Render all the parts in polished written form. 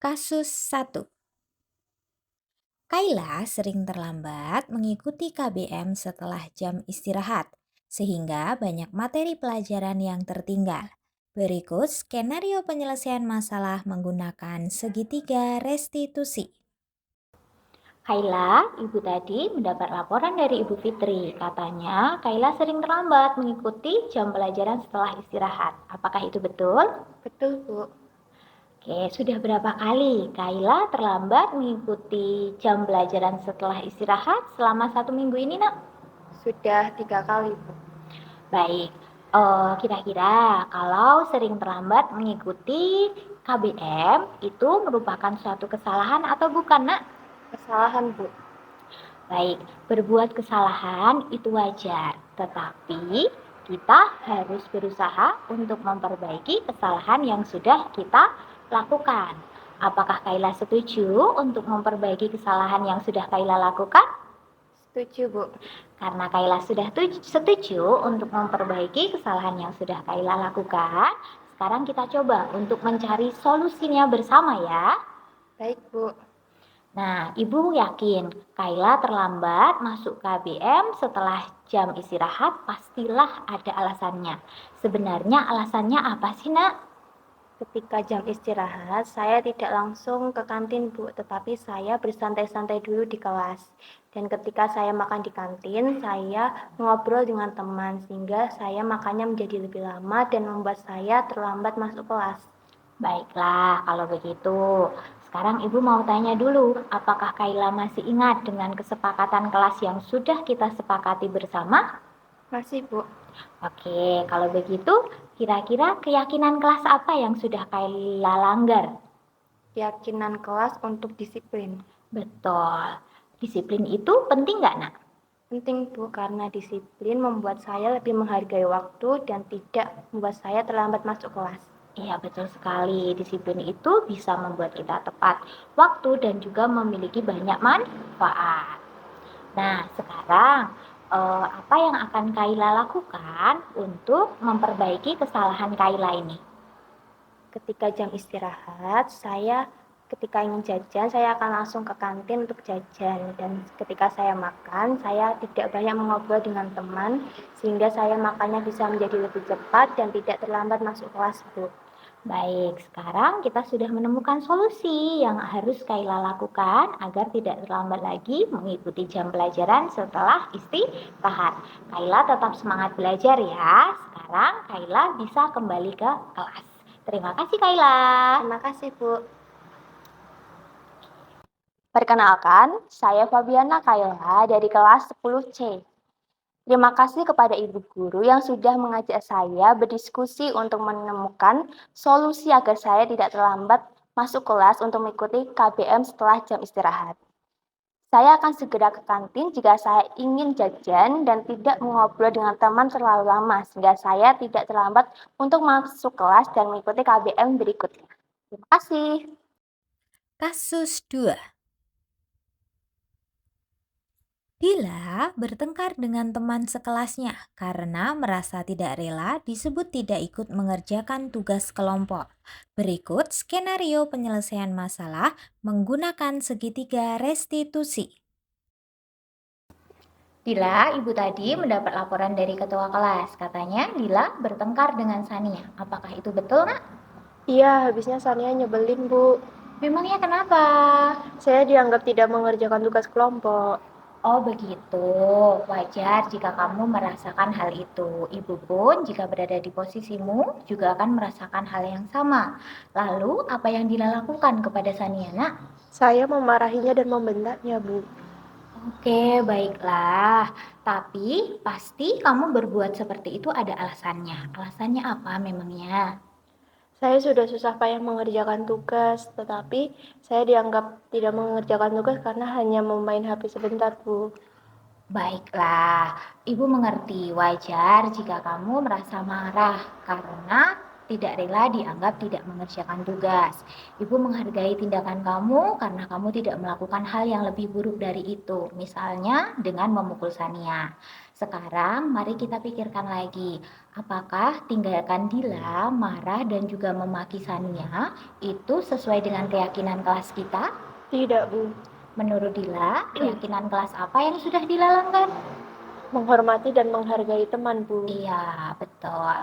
Kasus 1. Kayla sering terlambat mengikuti KBM setelah jam istirahat, sehingga banyak materi pelajaran yang tertinggal. Berikut skenario penyelesaian masalah menggunakan segitiga restitusi. Kayla, ibu tadi mendapat laporan dari Ibu Fitri. Katanya, Kayla sering terlambat mengikuti jam pelajaran setelah istirahat. Apakah itu betul? Betul, Bu. Oke, sudah berapa kali Kayla terlambat mengikuti jam pelajaran setelah istirahat selama 1 minggu ini, Nak? Sudah 3 kali, Bu. Baik, kira-kira kalau sering terlambat mengikuti KBM itu merupakan suatu kesalahan atau bukan, Nak? Kesalahan, Bu. Baik, berbuat kesalahan itu wajar, tetapi kita harus berusaha untuk memperbaiki kesalahan yang sudah kita lakukan. Apakah Kayla setuju untuk memperbaiki kesalahan yang sudah Kayla lakukan? Setuju, Bu. Karena Kayla sudah setuju untuk memperbaiki kesalahan yang sudah Kayla lakukan, sekarang kita coba untuk mencari solusinya bersama ya. Baik, Bu. Nah, Ibu yakin Kayla terlambat masuk KBM setelah jam istirahat pastilah ada alasannya. Sebenarnya alasannya apa sih, Nak? Ketika jam istirahat, saya tidak langsung ke kantin, Bu, tetapi saya bersantai-santai dulu di kelas. Dan ketika saya makan di kantin, saya ngobrol dengan teman, sehingga saya makannya menjadi lebih lama dan membuat saya terlambat masuk kelas. Baiklah, kalau begitu. Sekarang Ibu mau tanya dulu, apakah Kayla masih ingat dengan kesepakatan kelas yang sudah kita sepakati bersama? Masih, Bu. Oke, kalau begitu, kira-kira keyakinan kelas apa yang sudah Kayla langgar? Keyakinan kelas untuk disiplin. Betul. Disiplin itu penting nggak, Nak? Penting, Bu, karena disiplin membuat saya lebih menghargai waktu dan tidak membuat saya terlambat masuk kelas. Iya, betul sekali. Disiplin itu bisa membuat kita tepat waktu dan juga memiliki banyak manfaat. Nah, sekarang apa yang akan Kayla lakukan untuk memperbaiki kesalahan Kayla ini? Ketika jam istirahat, ketika ingin jajan, saya akan langsung ke kantin untuk jajan. Dan ketika saya makan, saya tidak banyak mengobrol dengan teman, sehingga saya makannya bisa menjadi lebih cepat dan tidak terlambat masuk kelas, Bu. Baik, sekarang kita sudah menemukan solusi yang harus Kayla lakukan agar tidak terlambat lagi mengikuti jam pelajaran setelah istirahat. Kayla tetap semangat belajar ya. Sekarang Kayla bisa kembali ke kelas. Terima kasih Kayla. Terima kasih, Bu. Perkenalkan, saya Fabiana Kayla dari kelas 10C. Terima kasih kepada Ibu Guru yang sudah mengajak saya berdiskusi untuk menemukan solusi agar saya tidak terlambat masuk kelas untuk mengikuti KBM setelah jam istirahat. Saya akan segera ke kantin jika saya ingin jajan dan tidak mengobrol dengan teman terlalu lama sehingga saya tidak terlambat untuk masuk kelas dan mengikuti KBM berikutnya. Terima kasih. Kasus 2. Dila bertengkar dengan teman sekelasnya karena merasa tidak rela disebut tidak ikut mengerjakan tugas kelompok. Berikut skenario penyelesaian masalah menggunakan segitiga restitusi. Dila, Ibu tadi mendapat laporan dari ketua kelas. Katanya Dila bertengkar dengan Sania. Apakah itu betul, Nak? Iya, habisnya Sania nyebelin, Bu. Memangnya kenapa? Saya dianggap tidak mengerjakan tugas kelompok. Oh begitu, wajar jika kamu merasakan hal itu. Ibu pun jika berada di posisimu juga akan merasakan hal yang sama. Lalu apa yang Dila lakukan kepada Saniana? Saya memarahinya dan membentaknya, Bu. Oke, baiklah. Tapi pasti kamu berbuat seperti itu ada alasannya. Alasannya apa memangnya? Saya sudah susah payah mengerjakan tugas, tetapi saya dianggap tidak mengerjakan tugas karena hanya memain HP sebentar, Bu. Baiklah, Ibu mengerti wajar jika kamu merasa marah karena tidak rela dianggap tidak mengerjakan tugas. Ibu menghargai tindakan kamu karena kamu tidak melakukan hal yang lebih buruk dari itu, misalnya dengan memukul Sania. Sekarang mari kita pikirkan lagi, apakah tinggalkan Dila, marah dan juga memaki Sania itu sesuai dengan keyakinan kelas kita? Tidak, Bu. Menurut Dila, keyakinan kelas apa yang sudah Dila langgar? Menghormati dan menghargai teman, Bu. Iya, betul.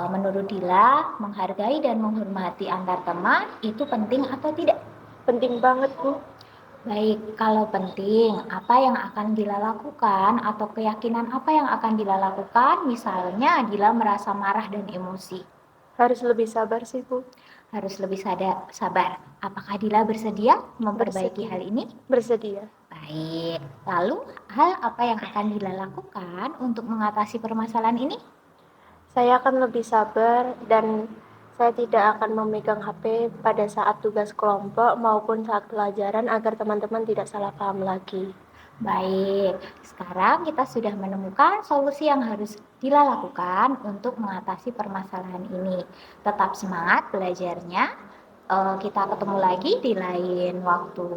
Menurut Dila, menghargai dan menghormati antar teman itu penting atau tidak? Penting banget, Bu. Baik, kalau penting, apa yang akan Dila lakukan atau keyakinan apa yang akan Dila lakukan? Misalnya, Dila merasa marah dan emosi. Harus lebih sabar sih, Bu. Harus lebih sabar. Apakah Dila bersedia memperbaiki Bersedia. hal ini? Bersedia. Baik, lalu hal apa yang akan Dila lakukan untuk mengatasi permasalahan ini? Saya akan lebih sabar dan saya tidak akan memegang HP pada saat tugas kelompok maupun saat pelajaran agar teman-teman tidak salah paham lagi. Baik, sekarang kita sudah menemukan solusi yang harus Dila lakukan untuk mengatasi permasalahan ini. Tetap semangat belajarnya. Kita ketemu lagi di lain waktu.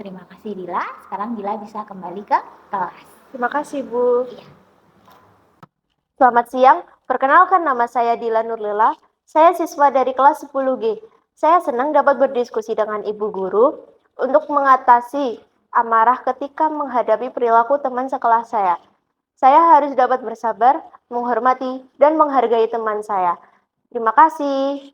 Terima kasih Dila. Sekarang Dila bisa kembali ke kelas. Terima kasih, Bu. Iya. Selamat siang, perkenalkan nama saya Dila Nurlila. Saya siswa dari kelas 10G. Saya senang dapat berdiskusi dengan Ibu Guru untuk mengatasi amarah ketika menghadapi perilaku teman sekelas saya. Saya harus dapat bersabar, menghormati, dan menghargai teman saya. Terima kasih.